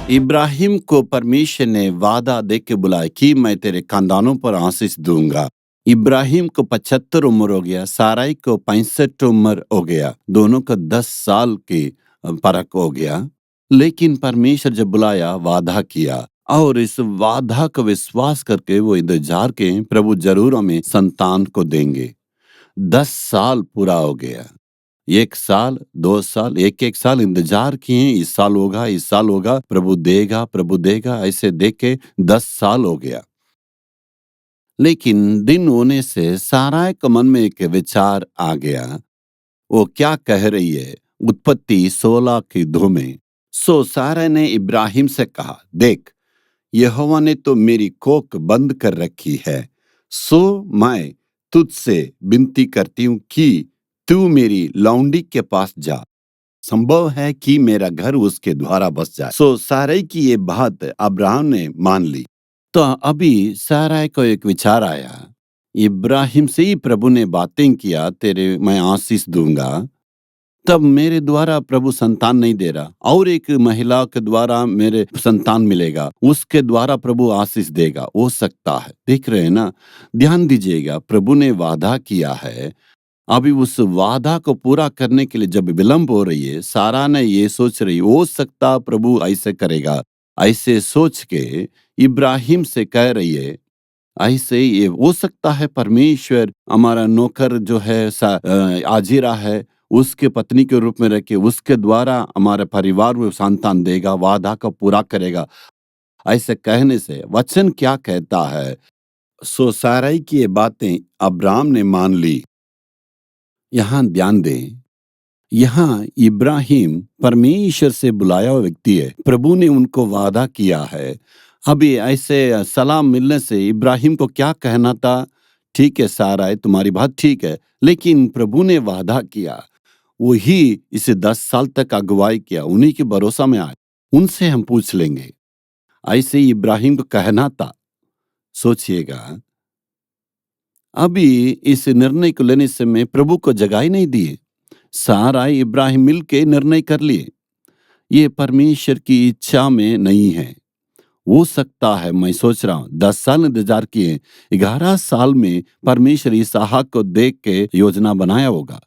इब्राहिम को परमेश्वर ने वादा दे के बुलाया कि मैं तेरे खानदानों पर आशीष दूंगा। इब्राहिम को 75 उम्र हो गया, साराई को 65 उम्र हो गया, दोनों को 10 साल की फर्क हो गया। लेकिन परमेश्वर जब बुलाया, वादा किया और इस वादा को विश्वास करके वो इंतजार के प्रभु जरूर हमें संतान को देंगे। 10 साल पूरा हो गया। 1 साल, 2 साल, 1-1 साल इंतजार किए, इस साल होगा, इस साल होगा, प्रभु देगा, ऐसे देख के 10 साल हो गया। लेकिन दिन होने से साराय के मन में एक विचार आ गया। वो क्या कह रही है? उत्पत्ति 16 की 2 में। सो सारा ने इब्राहिम से कहा, देख, यहोवा ने तो मेरी कोख बंद कर रखी है, सो मैं तुझसे विनती करती हूँ कि तू मेरी लौंडी के पास जा। संभव है कि मेरा घर उसके द्वारा बस जाए। सो सारै की ये बात अब्राहम ने मान ली। तो अभी सारै को एक विचार आया। इब्राहिम से ही प्रभु ने बातें किया, तेरे मैं आशीष दूंगा। तब मेरे द्वारा प्रभु संतान नहीं दे रहा, और एक महिला के द्वारा मेरे संतान मिलेगा, उसके द्वारा प्रभु आशीष देगा, हो सकता है। देख रहे हैं ना? ध्यान दीजिएगा, प्रभु ने वादा किया है। अभी उस वादा को पूरा करने के लिए जब विलंब हो रही है, सारा ने ये सोच रही, हो सकता प्रभु ऐसे करेगा। ऐसे सोच के इब्राहिम से कह रही है, ऐसे ये हो सकता है परमेश्वर हमारा नौकर जो है आजीरा है, उसके पत्नी के रूप में रह के उसके द्वारा हमारे परिवार में संतान देगा, वादा को पूरा करेगा। ऐसे कहने से वचन क्या कहता है? सो सारै की ये बातें अब्राहम ने मान ली। यहाँ ध्यान दें, यहाँ इब्राहिम परमेश्वर से बुलाया हुआ व्यक्ति है। प्रभु ने उनको वादा किया है। अभी ऐसे सलाम मिलने से इब्राहिम को क्या कहना था? ठीक है सारा है, तुम्हारी बात ठीक है, लेकिन प्रभु ने वादा किया, वही इसे 10 साल तक अगुवाई किया, उन्हीं के भरोसा में आए, उनसे हम पूछ लेंगे। ऐसे ही इब्राहिम को कहना था। सोचिएगा, अभी इस निर्णय को लेने से मैं प्रभु को जगह ही नहीं दी। सारा इब्राहिम मिलके निर्णय कर लिए। ये परमेश्वर की इच्छा में नहीं है। हो सकता है, मैं सोच रहा हूं 10 साल इंतजार किए, 11 साल में परमेश्वर इसहाक को देख के योजना बनाया होगा।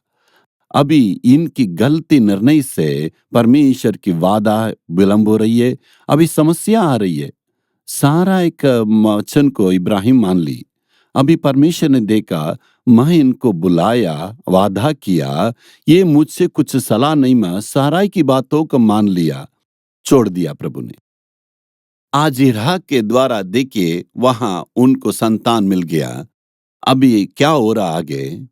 अभी इनकी गलती निर्णय से परमेश्वर की वादा विलंब हो रही है। अभी समस्या आ रही है। सारा एक वचन को इब्राहिम मान ली। अभी परमेश्वर ने देखा, मैं इनको बुलाया, वादा किया, ये मुझसे कुछ सलाह नहीं, मैं साराई की बातों को मान लिया, छोड़ दिया प्रभु ने। आजीरा के द्वारा देखिए वहां उनको संतान मिल गया। अभी क्या हो रहा आगे?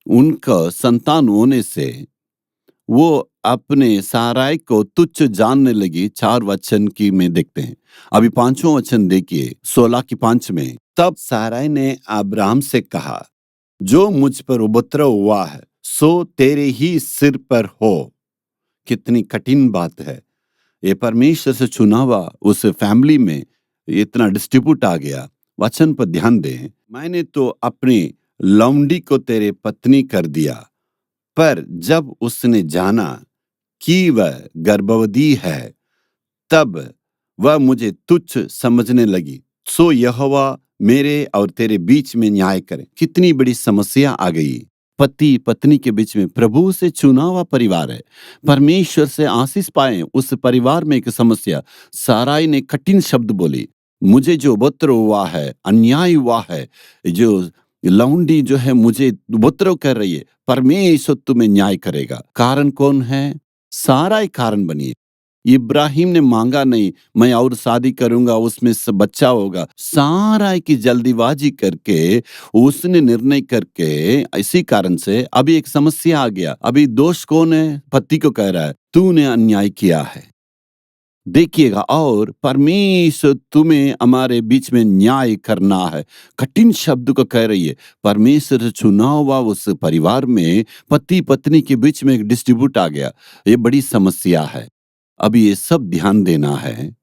उनका संतान होने से वो अपने साराई को तुच्छ जानने लगी। 4 वचन की में देखते हैं। अभी 5वां वचन देखिए, 16 की 5 में। तब साराई ने अब्राहम से कहा, जो मुझ पर उपद्रव हुआ है सो तेरे ही सिर पर हो। कितनी कठिन बात है। ये परमेश्वर से चुना हुआ उस फैमिली में इतना डिस्ट्रीब्यूट आ गया। वचन पर ध्यान दें, मैंने तो अपनी लौंडी को तेरे पत्नी कर दिया, पर जब उसने जाना कि वह गर्भवती है, तब वह मुझे तुच्छ समझने लगी। सो यहोवा मेरे और तेरे बीच में न्याय करे। कितनी बड़ी समस्या आ गई। पति पत्नी के बीच में, प्रभु से चुना हुआ परिवार है, परमेश्वर से आशीष पाए, उस परिवार में एक समस्या। साराई ने कठिन शब्द बोली, मुझे जो उपद्रव हुआ है, अन्याय हुआ है, जो लौंडी जो है मुझे उपद्रव कर रही है, परमेश्वर तुम्हें न्याय करेगा। कारण कौन है? साराई कारण बनी है। इब्राहिम ने मांगा नहीं, मैं और शादी करूंगा, उसमें से बच्चा होगा। सारा की जल्दीबाजी करके, उसने निर्णय करके, इसी कारण से अभी एक समस्या आ गया। अभी दोष कौन है? पति को कह रहा है, तूने अन्याय किया है। देखिएगा, और परमेश्वर तुम्हें हमारे बीच में न्याय करना है। कठिन शब्द को कह रही है। परमेश्वर से चुना हुआ उस परिवार में पति पत्नी के बीच में एक डिस्ट्रीब्यूट आ गया। ये बड़ी समस्या है। अभी ये सब ध्यान देना है।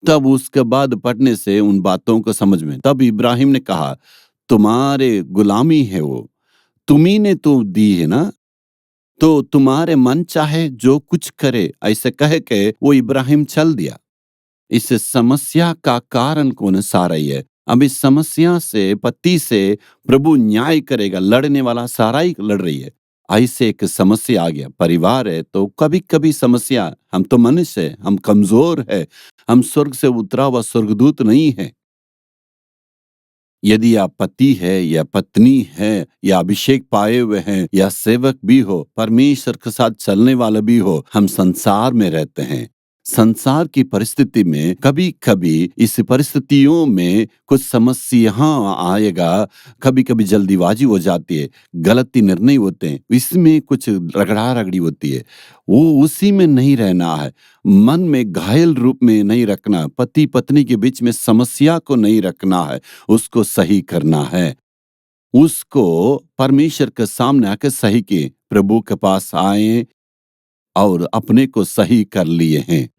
तब उसके बाद पढ़ने से उन बातों को समझ में, तब इब्राहिम ने कहा, तुम्हारे गुलामी है वो, तुम्ही ने तो दी है ना, तो तुम्हारे मन चाहे जो कुछ करे, ऐसे कह के वो इब्राहिम चल दिया। इस समस्या का कारण कौन सा रही है? अब इस समस्या से, पति से प्रभु न्याय करेगा, लड़ने वाला सारा ही लड़ रही है। ऐसे एक समस्या आ गया, परिवार है तो कभी-कभी समस्या, हम तो मनुष्य है, हम कमज़ोर है, हम स्वर्ग से उतरा हुआ स्वर्गदूत नहीं है। यदि आप पति है या पत्नी है या अभिषेक पाए हुए हैं या सेवक भी हो, परमेश्वर के साथ चलने वाला भी हो, हम संसार में रहते हैं। संसार की परिस्थिति में कभी-कभी इस परिस्थितियों में कुछ समस्या आएगा, कभी-कभी जल्दीबाजी हो जाती है, गलती निर्णय होते हैं, इसमें कुछ रगड़ा-रगड़ी होती है। वो उसी में नहीं रहना है, मन में घायल रूप में नहीं रखना, पति-पत्नी के बीच में समस्या को नहीं रखना है। उसको सही करना है। उसको परमेश्वर के सामने आके सही किए। प्रभु के पास आए और अपने को सही कर लिए हैं।